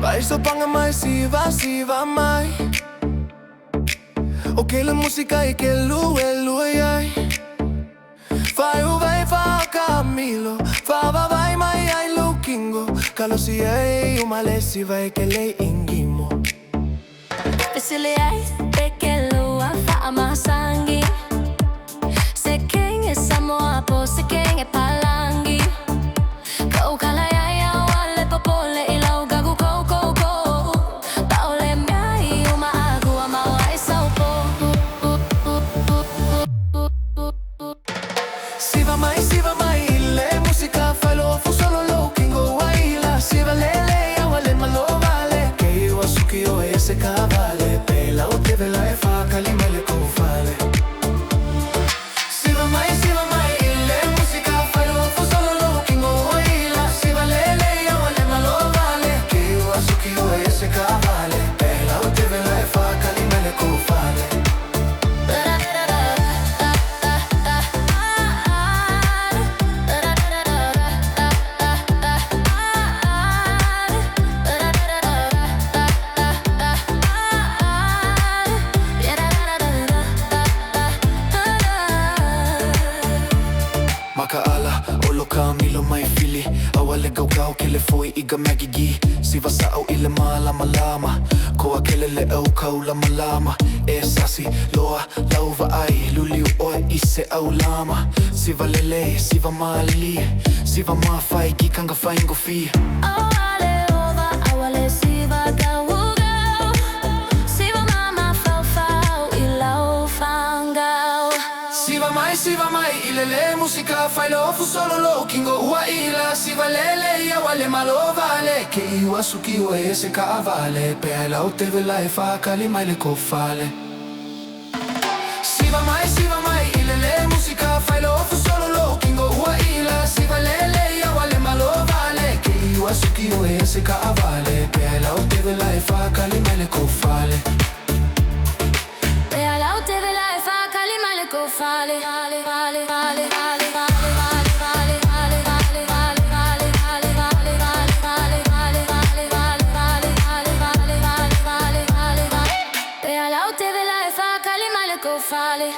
Vai sopangan mai Siva, Siva mai. Ok la musica e che lui ai. Fai u vai fa Camilo, fa va vai mai ai lookingo. Kalo si ai u male Siva e che lei ingimo. Pesile ai perché lo fa amasangi. Se quem é Samoa, se quem é Palangi. Kau kala ya wale popole ilau gagu ko. Paule mai uma água mawai saupo. Siva mai, le musica fai lo fu solo lookingo waila. Siva lele ya wale malo vale. Que eu acho que eu esse cavale. Pela o teve la e fa kalima le ko fale. Siva mai, le musica fai lo fu solo lookingo waila. Siva lele ya wale malo vale. Que eu acho que eu esse cavale. Pela o teve la e fa kalima le ko fale. Makaala, olo Camilo mai fili. Awale gau ke le foi iga magigi. Siva sao ile malama. Ko akele le au kau lama. E sasi loa lauva ai. Luliu oe ise au lama. Siva lele, siva mali. Siva ma fai gikanga fai ngofi. Awale ova, awale Siva gau. Siva mama fau ilau fangau. Siva mai, ilele musica fai lo fu solo lookingo waila. Siva lele ya wale malo vale. Que eu acho que eu esse cavale. Pela o teve la e fa kalima le ko fale. Siva mai, ilele musica fai lo fu solo lookingo waila. Siva lele ya wale malo vale. Que eu acho que eu esse cavale. Pela o teve la e fa kalima le ko fale. Pela o teve la e fa kalima le ko fale. Pela o teve la e fa kalima le ko fale.